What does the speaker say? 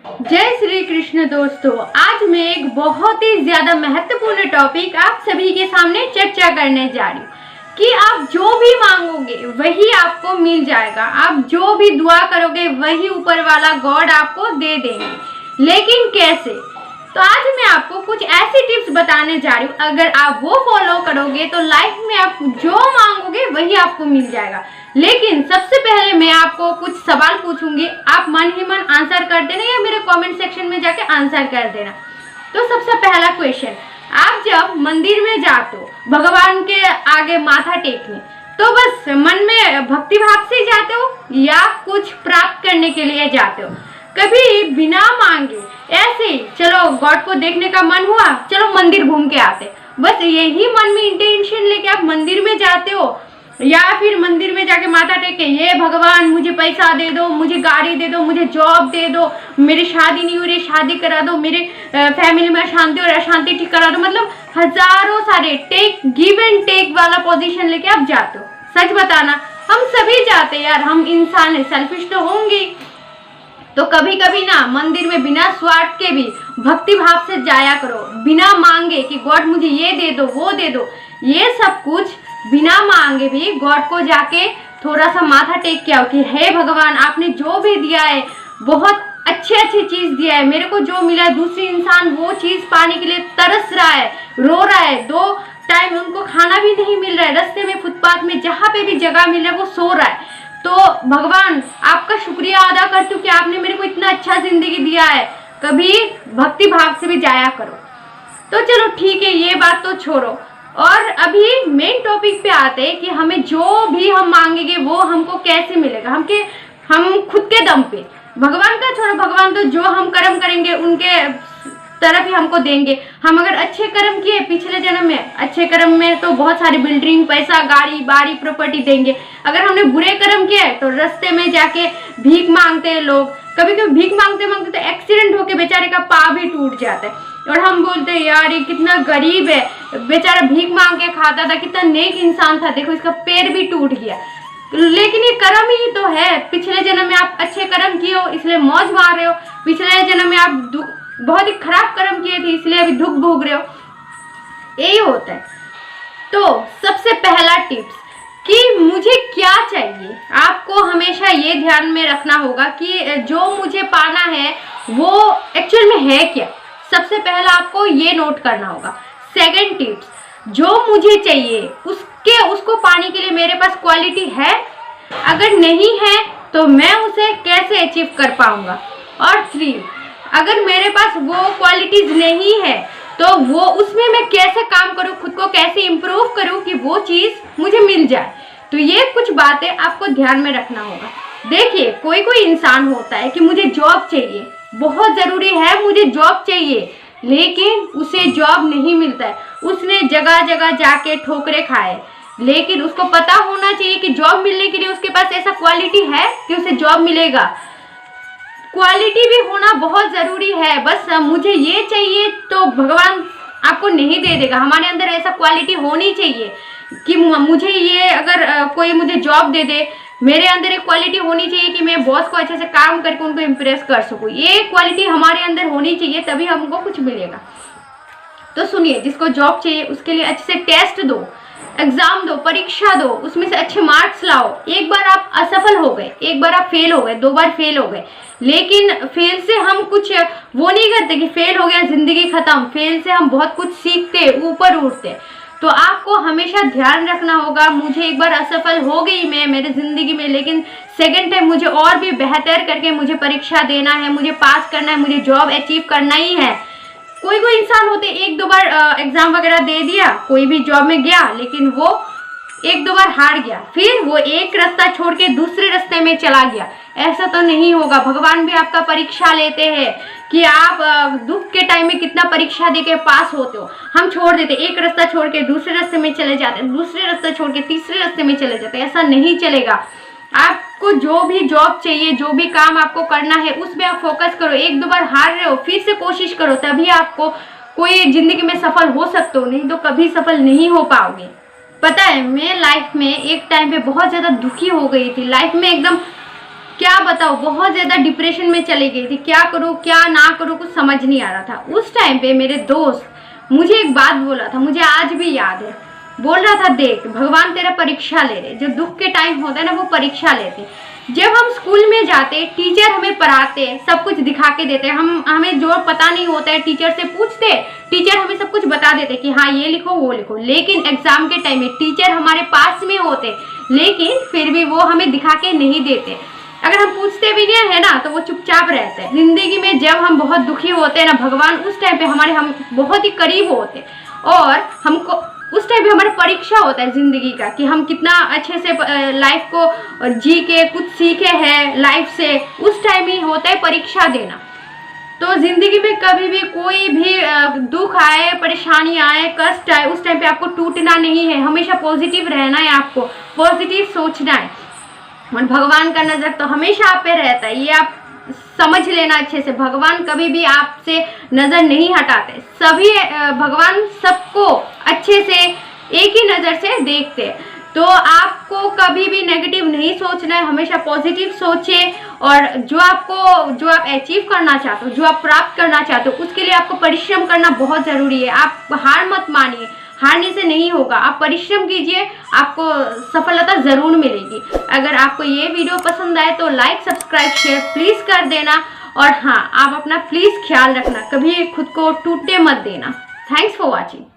जय श्री कृष्ण दोस्तों, आज मैं एक बहुत ही ज्यादा महत्वपूर्ण टॉपिक आप सभी के सामने चर्चा करने जा रही हूँ कि आप जो भी मांगोगे वही आपको मिल जाएगा। आप जो भी दुआ करोगे वही ऊपर वाला गॉड आपको दे देंगे। लेकिन कैसे? तो आज मैं आपको कुछ ऐसी टिप्स बताने जा रही हूँ, अगर आप वो फॉलो करोगे तो लाइफ में आप जो मांगोगे वही आपको मिल जाएगा। लेकिन सबसे पहले मैं आपको कुछ सवाल पूछूंगी, आप मन ही मन आंसर कर देना या मेरे कमेंट सेक्शन में जाके आंसर कर देना। तो सबसे पहला क्वेश्चन, आप जब मंदिर में जाते हो भगवान के आगे माथा टेकने, तो बस मन में भक्ति भाव से जाते हो या कुछ प्राप्त करने के लिए जाते हो? कभी बिना मांगे ऐसे ही चलो गॉड को देखने का मन हुआ, चलो मंदिर घूम के आते, बस यही मन में इंटेंशन लेके आप मंदिर में जाते हो? या फिर मंदिर में जाके माथा टेक के ये भगवान मुझे पैसा दे दो, मुझे गाड़ी दे दो, मुझे जॉब दे दो, मेरी शादी नहीं हो रही शादी करा दो, मेरे फैमिली में अशांति और अशांति ठीक करा दो, मतलब हजारों सारे गिव एंड टेक वाला पोजीशन लेके आप जाते हो। सच बताना, हम सभी जाते हैं यार, हम इंसान है, सेल्फिश तो होंगे। तो कभी कभी ना मंदिर में बिना स्वार्थ के भी भक्ति भाव से जाया करो, बिना मांगे कि गॉड मुझे ये दे दो वो दे दो। ये सब कुछ बिना मांगे भी गॉड को जाके थोड़ा सा माथा टेक के आओ कि हे भगवान, आपने जो भी दिया है बहुत अच्छी चीज दिया है, मेरे को जो मिला है दूसरी इंसान वो चीज पाने के लिए तरस रहा है, रो रहा है, 2 टाइम उनको खाना भी नहीं मिल रहा है, रास्ते में फुटपाथ में जहाँ पे भी जगह मिल रहा है वो सो रहा है। तो भगवान आपका शुक्रिया अदा करती हूँ कि आपने मेरे को इतना अच्छा जिंदगी दिया है। कभी भक्ति भाव से भी जाया करो। तो चलो ठीक है, ये बात तो छोड़ो, और अभी मेन टॉपिक पे आते हैं कि हमें जो भी हम मांगेंगे वो हमको कैसे मिलेगा। हम खुद के दम पे, भगवान का छोड़ो, भगवान तो जो हम कर्म करेंगे उनके तरफ ही हमको देंगे। हम अगर अच्छे कर्म किए पिछले जन्म में, अच्छे कर्म में तो बहुत सारी बिल्डिंग, पैसा, गाड़ी बाड़ी प्रॉपर्टी देंगे। अगर हमने बुरे कर्म किए तो रास्ते में जाके भीख मांगते हैं लोग। कभी कभी भीख मांगते मांगते तो एक्सीडेंट होके बेचारे का पाँव भी टूट जाता है, और हम बोलते हैं यार ये कितना गरीब है, बेचारा भीख मांग के खाता था, कितना नेक इंसान था, देखो इसका पैर भी टूट गया। लेकिन ये कर्म ही तो है, पिछले जन्म में आप अच्छे कर्म किए हो इसलिए मौज मार रहे हो, पिछले जन्म में आप बहुत ही खराब कर्म किए थे इसलिए अभी दुख भोग रहे हो। यही होता है। तो सबसे पहला टिप्स कि मुझे क्या चाहिए, आपको हमेशा ये ध्यान में रखना होगा कि जो मुझे पाना है वो एक्चुअल में है क्या। सबसे पहला आपको ये नोट करना होगा। सेकंड टिप्स, जो मुझे चाहिए उसको पाने के लिए मेरे पास क्वालिटी है, अगर नहीं है तो मैं उसे कैसे अचीव कर पाऊंगा। और 3, अगर मेरे पास वो क्वालिटीज नहीं है तो वो उसमें मैं कैसे काम करूं, खुद को कैसे इम्प्रूव करूं कि वो चीज़ मुझे मिल जाए। तो ये कुछ बातें आपको ध्यान में रखना होगा। देखिए, कोई इंसान होता है कि मुझे जॉब चाहिए, बहुत ज़रूरी है मुझे जॉब चाहिए, लेकिन उसे जॉब नहीं मिलता है, उसने जगह जगह जाके ठोकरे खाए। लेकिन उसको पता होना चाहिए कि जॉब मिलने के लिए उसके पास ऐसा क्वालिटी है कि उसे जॉब मिलेगा। क्वालिटी भी होना बहुत ज़रूरी है। बस मुझे ये चाहिए तो भगवान आपको नहीं दे देगा। हमारे अंदर ऐसा क्वालिटी होनी चाहिए कि मुझे ये, अगर कोई मुझे जॉब दे दे, मेरे अंदर एक क्वालिटी होनी चाहिए कि मैं बॉस को अच्छे से काम करके उनको इम्प्रेस कर सकूँ। ये क्वालिटी हमारे अंदर होनी चाहिए, तभी हमको कुछ मिलेगा। तो सुनिए, जिसको जॉब चाहिए उसके लिए अच्छे से टेस्ट दो, एग्जाम दो, परीक्षा दो, उसमें से अच्छे मार्क्स लाओ। एक बार आप असफल हो गए, एक बार आप फेल हो गए, 2 बार फेल हो गए, लेकिन फेल से हम कुछ वो नहीं करते कि फेल हो गया जिंदगी खत्म। फेल से हम बहुत कुछ सीखते, ऊपर उठते। तो आपको हमेशा ध्यान रखना होगा, मुझे एक बार असफल हो गई मैं मेरे ज़िंदगी में, लेकिन सेकंड टाइम मुझे और भी बेहतर करके मुझे परीक्षा देना है, मुझे पास करना है, मुझे जॉब अचीव करना ही है। कोई इंसान होते 1-2 बार एग्ज़ाम वगैरह दे दिया, कोई भी जॉब में गया, लेकिन वो 1-2 बार हार गया, फिर वो एक रास्ता छोड़ के दूसरे रास्ते में चला गया। ऐसा तो नहीं होगा। भगवान भी आपका परीक्षा लेते हैं कि आप दुख के टाइम में कितना परीक्षा देके पास होते हो। हम छोड़ देते, एक रास्ता छोड़ के दूसरे रास्ते में चले जाते, दूसरे रास्ते छोड़ के तीसरे रास्ते में चले जाते। ऐसा नहीं चलेगा। आपको जो भी जॉब चाहिए, जो भी काम आपको करना है उसमें आप फोकस करो। 1-2 बार हार रहे हो, फिर से कोशिश करो, तभी आपको कोई जिंदगी में सफल हो सकते हो, नहीं तो कभी सफल नहीं हो पाओगे। पता है, मैं लाइफ में एक टाइम पे बहुत ज़्यादा दुखी हो गई थी, लाइफ में एकदम क्या बताओ, बहुत ज़्यादा डिप्रेशन में चली गई थी। क्या करूँ क्या ना करूँ कुछ समझ नहीं आ रहा था। उस टाइम पे मेरे दोस्त मुझे एक बात बोला था, मुझे आज भी याद है। बोल रहा था, देख भगवान तेरा परीक्षा ले रहे। जो दुख के टाइम होता है ना, वो परीक्षा लेते। जब हम स्कूल में जाते, टीचर हमें पढ़ाते, सब कुछ दिखा के देते, हमें जो पता नहीं होता है टीचर से पूछते, टीचर हमें सब कुछ बता देते कि हाँ ये लिखो वो लिखो। लेकिन एग्जाम के टाइम में टीचर हमारे पास में होते, लेकिन फिर भी वो हमें दिखा के नहीं देते। अगर हम पूछते भी नहीं है ना तो वो चुपचाप रहते हैं। जिंदगी में जब हम बहुत दुखी होते हैं ना, भगवान उस टाइम पे हम बहुत ही करीब होते, और हमको उस टाइम पे हमारा परीक्षा होता है जिंदगी का कि हम कितना अच्छे से लाइफ को जी के कुछ सीखे हैं लाइफ से। उस टाइम ही होता है परीक्षा देना। तो जिंदगी में कभी भी कोई भी दुख आए, परेशानी आए, कष्ट आए, उस टाइम पे आपको टूटना नहीं है, हमेशा पॉजिटिव रहना है, आपको पॉजिटिव सोचना है। और भगवान का नजर तो हमेशा आप पे रहता है, ये आप समझ लेना अच्छे से। भगवान कभी भी आपसे नजर नहीं हटाते। सभी भगवान सबको अच्छे से एक ही नजर से देखते हैं। तो आपको कभी भी नेगेटिव नहीं सोचना है, हमेशा पॉजिटिव सोचिए। और जो आप अचीव करना चाहते हो, जो आप प्राप्त करना चाहते हो, उसके लिए आपको परिश्रम करना बहुत ज़रूरी है। आप हार मत मानिए, हारने से नहीं होगा। आप परिश्रम कीजिए, आपको सफलता ज़रूर मिलेगी। अगर आपको ये वीडियो पसंद आए तो लाइक सब्सक्राइब शेयर प्लीज़ कर देना। और हाँ, आप अपना प्लीज़ ख्याल रखना, कभी खुद को टूटने मत देना। Thanks for watching.